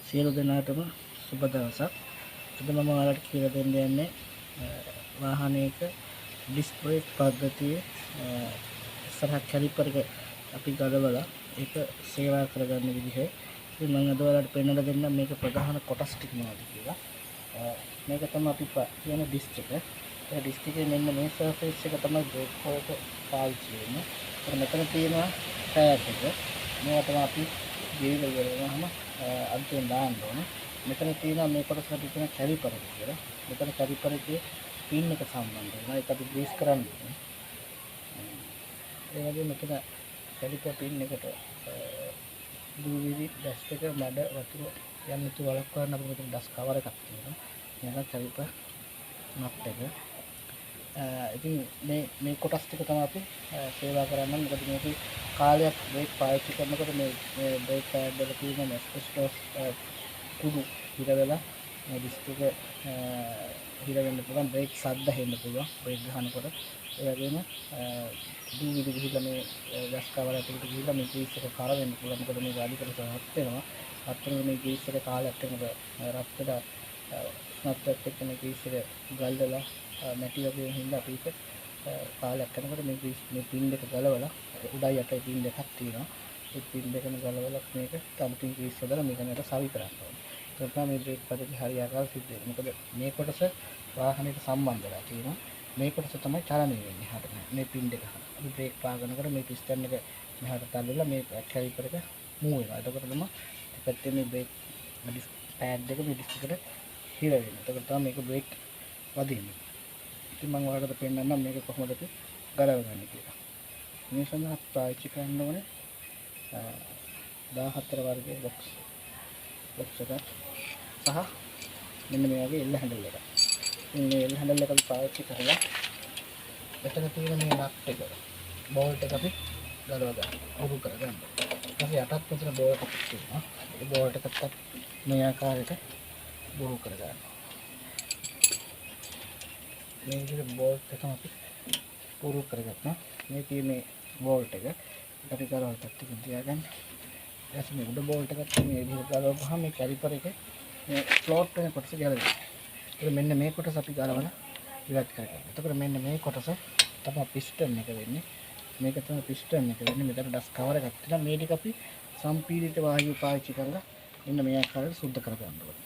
සියලු දෙනාටම සුබ දවසක්. අද මම ඔයාලට කියලා දෙන්න යන්නේ වාහනයක ඩිස්ක් බ්‍රේක් පද්ධතියේ ඉස්සරහ කැලිපර් එක අපි ගලවලා ඒක සේවා කරගන්න විදිහ. ඉතින් මම අද ඔයාලට පෙන්වලා දෙන්නම් මේක ප්‍රධාන කොටස් ටික මොනවද කියලා. මේක තමයි අපි කියන ඩිස්ක් එක. ඒ ඩිස්ක් එකේ මෙන්න මේ සර්ෆේස් එක තමයි බ්‍රේක් හෝක පාවිච්චි වෙන්නේ. මෙතන තියෙනවා ටයර් එක. මේවා තමයි අපි ගෙවිලා ඉවරනවාම අන්තිමට දාන්න ඕනේ. මෙතන තියෙනවා මේ කොටසට තියෙන කැලිපර් එක කියලා. මෙතන කැලිපර් එකේ පින් එක සම්බන්ධ වෙනවා. ඒක අපි ග්‍රීස් කරන්න ඕනේ. ඒ වගේම මෙතන කැලිපර් පින් එකට දූවිලි ඩස්ට් එක මැද වතුර යන්න තු වලක්වන්න අපිට මෙතන ඩස්ට් කවර් එකක් තියෙනවා. මේක කැලිපර් නට් එක. ඉතින් මේ කොටස් ටික තමයි අපි සේවා කරන්නේ. මොකද මේක කාලයක් බ්‍රේක් පාවිච්චි කරනකොට මේ බ්‍රේක් පැඩ් වල තියෙන ඇස්බෙස්ටෝස් කුඩු හිර වෙලා මේ ඩිස්ක් එක හිර වෙන්න පුළුවන්. බ්‍රේක් සද්ද හෙන්න පුළුවන් බ්‍රේක් ගන්නකොට. ඒ වගේම දූවිලි ගිහිල්ලා මේ ගස් කවර ඇතුළට ගිහිල්ලා මේ ග්‍රීස් එක කර වෙන්න පුළුවන්. මොකද මේක අඩි කරලා රත් වෙනවා. රත් වෙන මේ ග්‍රීස් එක කාලයක් යනකොට රත් වෙලා ස්නොට්ටත් එක්ක මේ ග්‍රීස් එක ගල්වලා නැටි වගේ හින්දා අපි ඒක කාලයක් යනකොට මේ පින් දෙක ගලවලා උඩයි යටයි පින් දෙකක් තියෙනවා. ඒ පින් දෙකම ගලවලා මේක තමුතින් ග්‍රීස් හදලා මේක නේද සවි කරන්න ඕනේ. ඒක තමයි මේ බ්‍රේක් පද්ධතිය හරියාකාරව සිද්ධ වෙන්නේ. මොකද මේ කොටස වාහනයට සම්බන්ධ වෙලා තියෙනවා. මේ කොටස තමයි චලනය වෙන්නේ හට මේ පින් දෙක. අපි බ්‍රේක් පාගනකොට මේ පිස්ටන් එක මෙහාට තල්ලලා මේ කැලිපර් එක මූව් වෙනවා. එතකොට තමයි පැත්තේ මේ බ්‍රේක් ඩිස්ක් පෑඩ් එක මේ ඩිස්ක් එකට හිර වෙන්නේ. එතකොට තමයි මේක බ්‍රේක් වදින්නේ. ඉතින් මම ඔයාලට පෙන්නන්නම් මේක කොහොමද අපි ගලවගන්නේ කියලා. මේ සඳහා පාවිච්චි කරන්න ඕනේ 14 වර්ගයේ බොක්ස් එකක් සහ මෙන්න මේ වගේ එල් හැන්ඩල් එකක්. ඉතින් මේ එල් හැන්ඩල් එක අපි පාවිච්චි කරලා එතන තියෙන මේ නට් එක බෝල්ට් එක අපි ගලව ගන්න. උරු කරගන්න. ඊට යටත් මෙතන බෝල්ට් එකක් තියෙනවා. ඒ බෝල්ට් එකත් මේ ආකාරයට උරු කරගන්න. මේ විදිහට බෝල්ට් එකම අපි පුරු කරගත්තා. මේ තියෙන්නේ බෝල්ට් එක. අපි ගලවලා ටිකක් තියාගන්න. ඊට මේ උඩ බෝල්ට් එකත් මේ විදිහට ගලවපුවාම මේ කැලිපර් එක මේ ෆ්ලෝට් වෙන කොටස ගැලවෙනවා. ඒක මෙන්න මේ කොටස අපි ගලවලා ඉවත් කරගන්න. එතකොට මෙන්න මේ කොටස තමයි පිස්ටන් එක වෙන්නේ. මේක තමයි පිස්ටන් එක වෙන්නේ. මෙතන ඩස් කවර් එකක් තියෙනවා. මේ ටික අපි සම්පීඩිත වායුව පාවිච්චි කරලා මෙන්න මේ ආකාරයට සුද්ධ කරගන්න ඕනේ.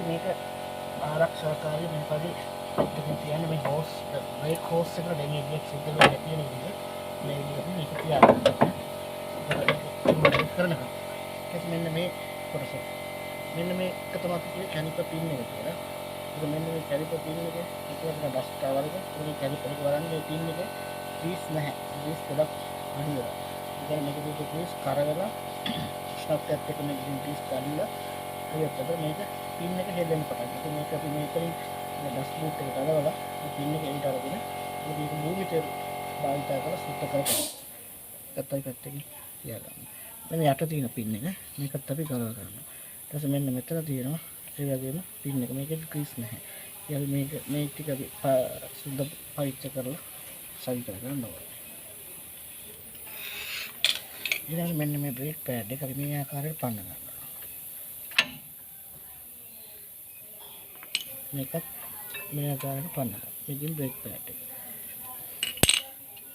මේක ආරක්ෂාකාරී මේ වගේ පිටකින් තියන්න මේ හෝස් බ්‍රේක් හෝස් එකට ඩැමේජ් එකක් සිද්ධ වෙලා නැති වෙන විදිහට මේ විදිහට මේක තියාගන්න. කරනවා. ඒක මෙන්න මේ කොටස. මෙන්න මේක තමයි අපි කියන්නේ කැලිපර් පින් එක කියලා. ඒක මෙන්න මේ කැලිපර් පින් එක ඉතින් ඩස්ට් කවර් එක මේ කැලිපර් එක බලන්න මේ පින් එක ග්‍රීස් නැහැ. ග්‍රීස් ගොඩක් අඩු වෙලා. ඉතින් මේක දුක ග්‍රීස් කරවලා ස්ටොප් එකත් එක්ක මේ ග්‍රීස් ගාලා ඔයකට මේක පින් එක හෙල්ලෙන්න පටන් ගන්නවා. ඉතින් මේක අපි මේකෙන් ඩස්ට් බූට් එකට ගලවලා මේ පින් එක එළියට අරගෙන මේක භූමිතේ භාවිත කරලා සුද්ධ කරගන්නවා. පැත්තයි පැත්තකින් තියාගන්න. මෙන්න යට තියෙන පින් එක මේකත් අපි ගලව ගන්නවා. ඊට පස්සේ මෙන්න මෙතන තියෙනවා ඒ වගේම පින් එක. මේකේ ග්‍රීස් නැහැ. ඊළඟ මේ ටික අපි සුද්ධ පවිච්ච කරලා සවි කරගන්න ඕනේ. ඊළඟ මෙන්න මේ බ්‍රේක් පෑඩ් එක අපි මේ ආකාරයට පන්න ගන්නවා. මේකත් මේ ආකාරයට පන්නනවා. මේකෙන් බ්‍රේක් පෑඩ් එක.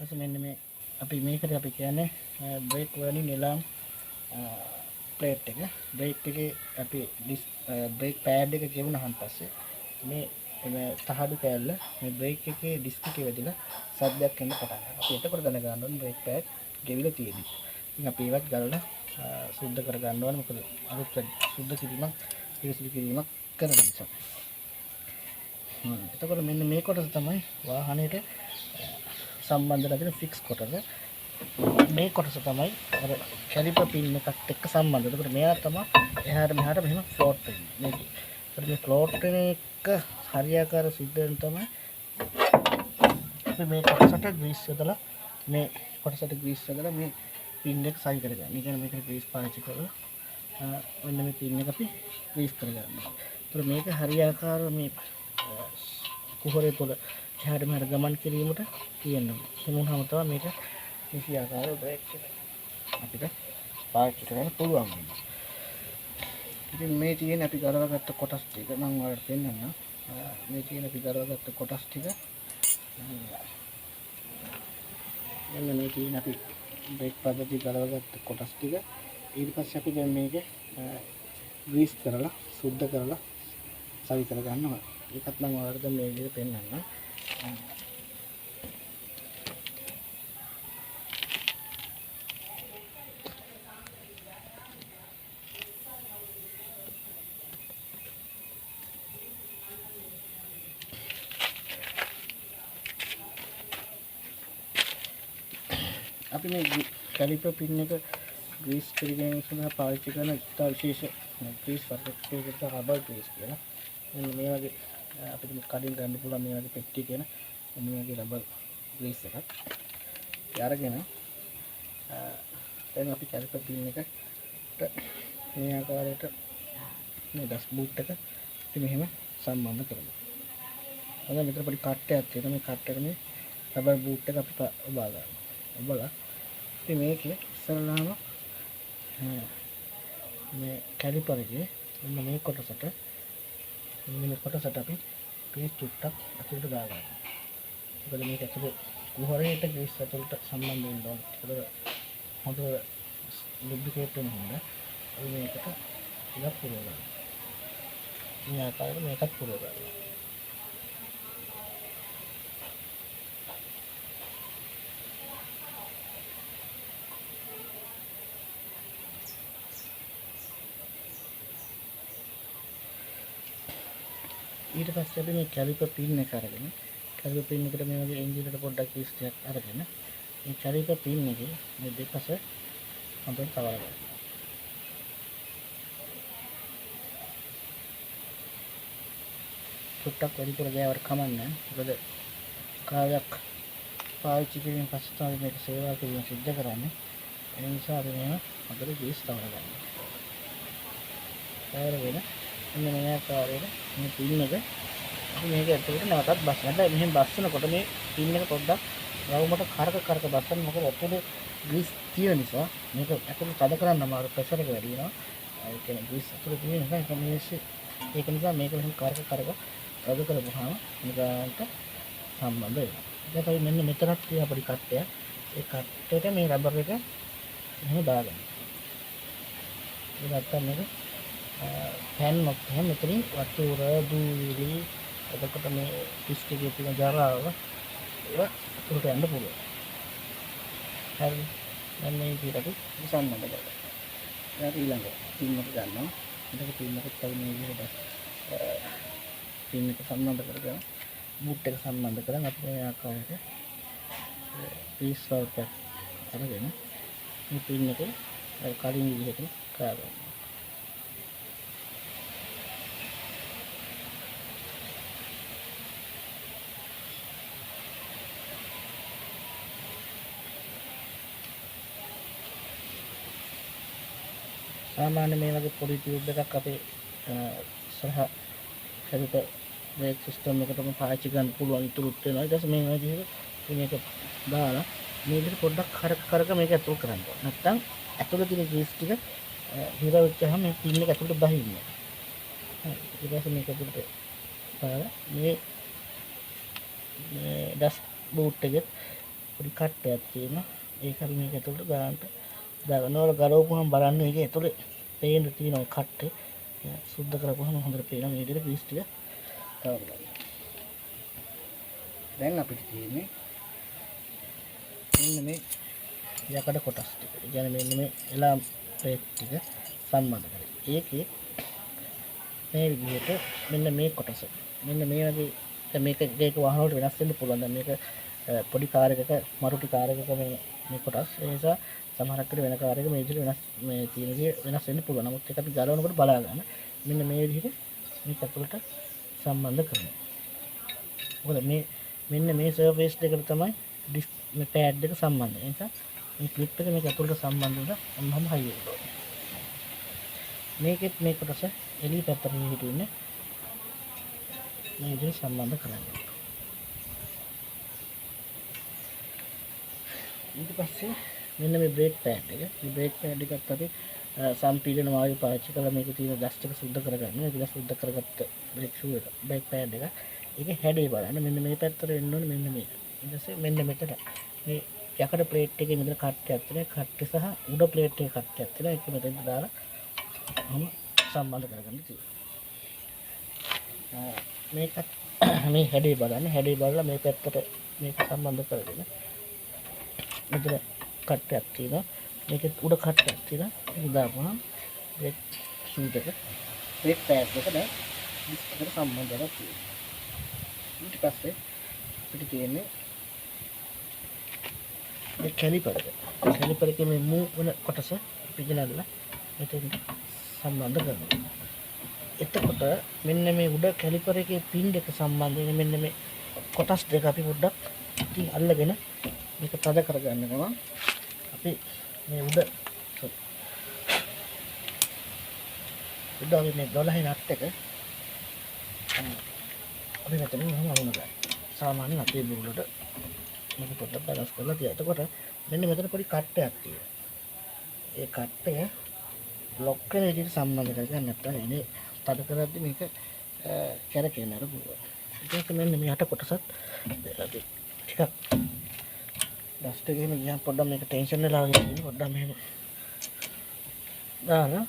ඊට මෙන්න මේ අපි මේකට අපි කියන්නේ බ්‍රේක් වර්නින් එලාම් ප්ලේට් එක. බ්‍රේක් එකේ අපි බ්‍රේක් පෑඩ් එක ගෙවුනහන් පස්සේ මේ තහඩු කෑල්ල මේ බ්‍රේක් එකේ ඩිස්ක් එකේ වැදිලා සද්දයක් එන්න පටන් ගන්නවා. අපි එතකොට දැනගන්න ඕනේ බ්‍රේක් පෑඩ් ගෙවිලා තියෙනවා. ඉතින් අපි ඒවත් ගලවලා සුද්ධ කර ගන්න ඕනේ. මොකද අලුත් සුද්ධ කිරීමක් පිරිසිදු කිරීමක් කරන නිසා. එතකොට මෙන්න මේ කොටස තමයි වාහනේට සම්බන්ධ වෙලා තියෙන ෆික්ස් කොටස. මේ කොටස තමයි අර කැලිපර් පින් එකත් එක්ක සම්බන්ධ. එතකොට මෙයා තමයි එහාට මෙහාට මෙහෙම ෆ්ලෝට් වෙන්නේ. මේක. ඒත් මේ ෆ්ලෝට් වෙන එක හරියාකාර සිද්ධ වෙන තමයි අපි මේ කොටසට ග්‍රීස් යොදලා මේ කොටසට ග්‍රීස් යොදලා මේ පින් එක සවි කරගන්න. ඒ කියන්නේ මේකට ග්‍රීස් පාවිච්චි කරලා මෙන්න මේ පින් එක අපි ග්‍රීස් කරගන්නවා. ඒත් මේක හරියාකාරව මේ කුහරය තුළ එහාට මෙහාට ගමන් කිරීමට තියෙනවා. එහෙම වුණාම තමයි මේක නිසි ආකාරව බ්‍රේක් එක අපිට පාවිච්චි කරන්න පුළුවන් වෙන්නේ. ඉතින් මේ තියෙන අපි ගලවගත්ත කොටස් ටික මම ඔයාලට පෙන්නන්නම්. මේ තියෙන අපි ගලවගත්ත කොටස් ටික මෙන්න මේ තියෙන අපි බ්‍රේක් පද්ධතිය ගලවගත්ත කොටස් ටික ඊට පස්සේ අපි දැන් මේක ග්‍රීස් කරලා සුද්ධ කරලා සවි කර ගන්නවා. ඒකත් මම ඔයාලට දැන් මේ විදිහට පෙන්නන්නම්. අපි මේ කැලිපර් පින් එක ග්‍රීස් කරගෙන සඳහා පාවිච්චි කරන ඉතා විශේෂ ග්‍රීස් වර්ගයකට රබර් ග්‍රීස් කියලා. මෙන්න මේ වගේ අපිට කඩින් ගන්න පුළුවන් මේ වගේ පෙට්ටි කියන මෙන්න මේ වගේ රබර් ග්‍රීස් එකක්. අරගෙන දැන් අපි කැලිපර් පින් එකට මේ ආකාරයට මේ ඩස් බූට් එක අපි මෙහෙම සම්බන්ධ කරමු. අද මෙතන පොඩි කට්ටයක් තියෙනවා. මේ කට්ටෙට මේ රබර් බූට් එක අපි ඔබා ගන්නවා. ඔබලා ඉතින් මේකේ ඉස්සරලාම මේ කැලිපර් එකේ මෙන්න මේ කොටසට අපි පීස් චුට්ටක් අතුලට දාගන්නවා. මොකද මේක ඇතුලේ කුහරයට ග්‍රීස් ඇතුලට සම්බන්ධ වෙන්න ඕන. ඒක හොඳ ලුබ්‍රිකේට් වෙන හින්දා අපි මේකට ටිකක් පුරව ගන්නවා. මේ ආකාරයට මේකත් පුරව ගන්නවා. ඊට පස්සේ අපි මේ කැලිපර් පින් එක අරගෙන කැලිපර් පින් එකට මේ වගේ එන්ජින් එකට පොඩ්ඩක් ග්‍රීස් ටිකක් අරගෙන මේ කැලිපර් පින් එකේ මේ දෙපස හොඳට තවලා ගන්න. චුට්ටක් වැඩිපුර ගෑවට කමන්නේ. මොකද කාලයක් පාවිච්චි කිරීමෙන් පස්සේ තමයි මේක සේවා කිරීම සිද්ධ කරන්නේ. ඒ නිසා අපි මේව හොඳට ග්‍රීස් තවලා ගන්න. තවරගෙන මෙන්න මේ ආකාරයට මේ පින් එක අපි මේක ඇතුලට නැවතත් බස්සන්න. මෙහෙම බස්සනකොට මේ පින් එක පොඩ්ඩක් රවුමට කරක බස්සන්න. මොකද ඇතුලේ ග්‍රීස් තියෙන නිසා මේක ඇතුලේ තද කරන්න අමාරු ප්‍රෙෂර් එක වැඩි වෙනවා. ඒ කියන්නේ ග්‍රීස් ඇතුලේ තියෙන නිසා ඒක නිසා මේක මෙහෙම කරක තද කරපුවාම මේකට සම්බන්ධ වෙනවා. ඊට පස්සේ මෙන්න මෙතනක් තියෙන පොඩි කට්ටයක්. ඒ කට්ටේට මේ රබර් එක මෙහෙම දාගන්න. ඒක නැත්තම් මේක පෑන් මොකක් එහෙම මෙතනින් වතුර දූවිලි එතකොට මේ ඩිස්ක් එකේ තියෙන ජරාව ඒවා උඩට යන්න පුළුවන්. හරි. දැන් මේ විදිහට අපි සම්බන්ධ කරගන්නවා. ඊට ඊළඟ පින් එක ගන්නවා. ඊට පින් එකත් අපි මේ විදිහට පින් එක සම්බන්ධ කරගෙන බූට් එක සම්බන්ධ කරන් අපි මේ ආකාරයට පීස් වලට අරගෙන මේ පින් එක කලින් විදිහට කරගන්නවා. सामान्य में वगे पूरी ट्यूब का कपे सह करिप ब्रेक सिस्टम में कटम पाची गन පුළුවන් ඉතුරු වෙනවා. ඊට පස්සේ මේ විදිහට මේක දාලා මේ විදිහට පොඩ්ඩක් කරක මේක ඇතුල් කරන්න ඕන. නැත්නම් ඇතුළේ තියෙන ග්‍රීස් ටික හිර වෙච්චාම මේ පින් එක ඇතුළට බහින්නේ. හරි. ඊට පස්සේ මේක ඇතුළට දාලා මේ ඩස් බූට් එකේ පොඩි කට්ටයක් තියෙනවා. ඒක හරි මේක ඇතුළට දාන්න දාගන්නවල ගලවපුවම බලන්න මේක ඇතුලේ පේන්න තියෙන කට්ටේ සුද්ධ කරපුවම හොඳට පේනවා මේ විදිහට ග්‍රීස් ටික තවලා. දැන් අපිට තියෙන්නේ මෙන්න මේ යකඩ කොටස් ටික. ඒ කියන්නේ මෙන්න මේ එලාම් ප්ලේට් ටික සම්බන්ධ කරලා. ඒකේ මේ විදිහට මෙන්න මේ කොටස. මෙන්න මේ වගේ දැන් මේක වහන වලට වෙනස් වෙන්න පුළුවන්. දැන් මේක පොඩි කාර් එකක මරුටි කාර් එකක මේ කොටස්. ඒ නිසා සමහරක් වෙන කාර් එකක මේ විදිහට වෙනස් මේ තියෙන දේ වෙනස් වෙන්න පුළුවන්. නමුත් ඒක අපි ගලවනකොට බලා ගන්න. මෙන්න මේ විදිහට මේක ඇතුළට සම්බන්ධ කරනවා. මොකද මෙන්න මේ සර්ෆේස් දෙකට තමයි ඩිස්ක් මේ පෑඩ් එක සම්බන්ධ. ඒ නිසා මේ ක්ලිප් එක මේක ඇතුළට සම්බන්ධ වෙලා මොනවම හයි වෙනවා. මේකෙත් මේ කොටස එළිය පැත්තට හිටින්නේ මේ විදිහට සම්බන්ධ කරගන්න. ඊට පස්සේ මෙන්න මේ බ්‍රේක් පෑඩ් එක. මේ බ්‍රේක් පෑඩ් එකත් අපි සම්පීඩන වායු පාවිච්චි කරලා මේක තියෙන ඩස්ට් එක සුද්ධ කරගන්න. ඒක සුද්ධ කරගත්ත බ්‍රේක් ෂූ එක, බ්‍රේක් පෑඩ් එක. ඒක හැඩේ බලන්න. මෙන්න මේ පැත්තට එන්න ඕනේ මෙන්න මේ. ඊට පස්සේ මෙන්න මෙතන මේ යකඩ ප්ලේට් එකේ මෙතන කට්ටයක් තියෙනවා. කට්ටේ සහ උඩ ප්ලේට් එකේ කට්ටයක් තියෙනවා. ඒක මෙතෙන්ට දාලා මම සම්බන්ධ කරගන්න තියෙනවා. මේකත් මේ හැඩේ බලන්න. හැඩේ බලලා මේ පැත්තට මේක සම්බන්ධ කරගෙන මෙතන කට්ටයක් තියෙනවා. මේකේ උඩ කට්ටයක් තියෙනවා. ඒක දාපුවම බ්‍රේක් ෂූට් එක බ්‍රේක් පෑඩ් එක දැන් ඩිස්ක් එකට සම්බන්ධ කරලා තියෙනවා. ඊට පස්සේ අපිට තියෙන්නේ මේ කැලිපර් එක. කැලිපර් එකේ මේ මූව් වෙන කොටස අපි ගෙනල්ලා මෙතෙන්ට සම්බන්ධ කරනවා. එතකොට මෙන්න මේ උඩ කැලිපර් එකේ පින් දෙක සම්බන්ධ වෙන මෙන්න මේ කොටස් දෙක අපි පොඩ්ඩක් ඉතින් අල්ලගෙන මේක තද කරගන්න ගමන් අපි මේ උඩ මේ 12 නට් එක අපි මෙතනින් මම අමුණ ගන්න. සාමාන්‍යයෙන් අපේ බුරුලට මේක පොඩ්ඩක් බැලන්ස් කරලා තියා. එතකොට මෙන්න මෙතන පොඩි කට්ටයක් තියෙනවා. ඒ කට්ටය ලොක් වෙන විදිහට සම්බන්ධ කරගන්න නැත්නම් එනේ තද කරද්දි මේක කැරකෙන්නට පුළුවන්. ඒක මෙන්න මේ යට කොටසත් අපි ටිකක් ඩස්ට් එකේම ගියන් පොඩ්ඩක් මේක ටෙන්ෂන් වෙලා වගේ තියෙන පොඩ්ඩක් මෙහෙම දාලා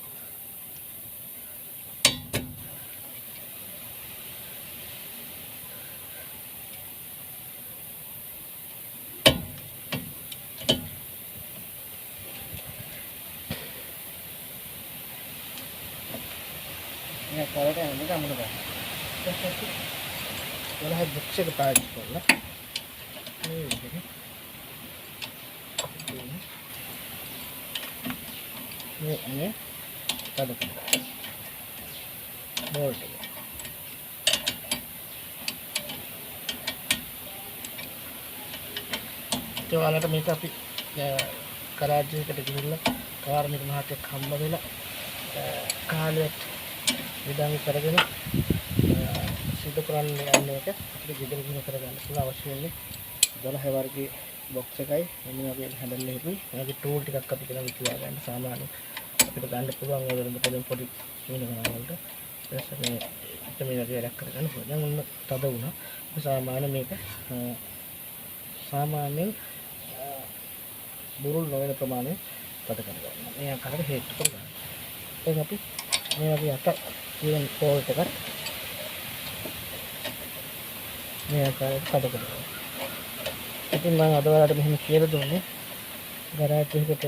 මේ කරට යන්නේ අමුණ ගන්න. ඊට පස්සේ ඔයාලා බොක්ස් එක පාවිච්චි කරලා මේ විදිහට මේ අනේ තද කරගන්න. බෝල්ට් එක. ඒ වලට මේක අපි කරාජ් එකට ගිහිල්ලා කාර්මික මහත්තයෙක් හම්බ වෙලා කාලයක් විදාම කරගෙන සිද්ධ කරන්න යන එක අපිට ගෙදර ගිහින් කරගන්න පුළුවන්. අවශ්‍ය වෙන්නේ 12 වර්ගයේ බොක්ස් එකයි මේ වගේ හැන්ඩල් එකකුයි මේකේ ටූල් ටිකක් අපි කියලා විකුණා ගන්න. සාමාන්‍යයෙන් අපිට ගන්න පුළුවන් ඒ වෙලෙම පොඩි වෙන ගණන් වලට ඊට මේ වගේ වැඩක් කරගන්න පුළුවන්. දැන් ඔන්න තද වුණා. සාමාන්‍ය මේක සාමාන්‍යයෙන් බුරුල් නොවන ප්‍රමාණය තද කරගන්න. මේ ආකාරයට හේතු කරගන්න. ඒක අපි මේ වගේ අත කියන පෝල්ට් එකත් මේ ආකාරයට තද කරගන්න. ඉතින් මම අද ඔයාලට මෙහෙම කියලා දුන්නේ ගරාජ් එකකට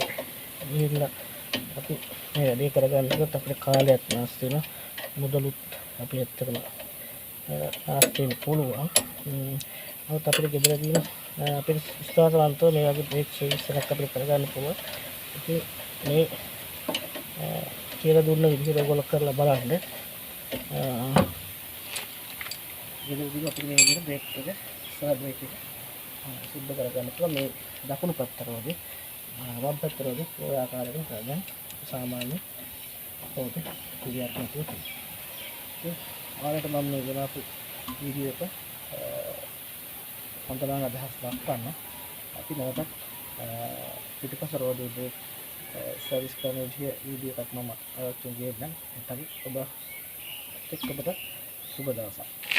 ගිහිල්ලා අපි මේ වැඩේ කරගන්නකොට අපිට කාලයක් නාස්ති වෙනවා. මුදලුත් අපි ඇත්තටම නාස්ති වෙන්න පුළුවන්. නමුත් අපිට ගෙදර තියෙන අපිට විශ්වාසවන්තව මේ වගේ බ්‍රේක් සර්විස් එකක් අපිට කරගන්න පුළුවන්. ඉතින් මේ කියලා දුන්න විදිහට ඔයගොල්ලෝ කරලා බලන්න. ගෙදරදී අපිට මේ විදිහට බ්‍රේක් එක සහ බ්‍රේක් එක සුද්ධ කරගන්න පුළුවන්. මේ දකුණු පැත්තට වගේ වම් පැත්තට වගේ ඔය ආකාරයෙන් කරගන්න සාමාන්‍ය ඕක ක්‍රියාත්මක වෙනවා. ඔයාලට මම මේ ගෙනාපු වීඩියෝ එක අන්තරාංග අදහස් දක්වන්න අපි නැවතත් පිටිපස්ස රෝඩේ බ්‍රේක් සර්විස් කරන වීඩියෝ එකක් මම අරගෙන ගියනම් එතන ඔබට සුබ දවසක්.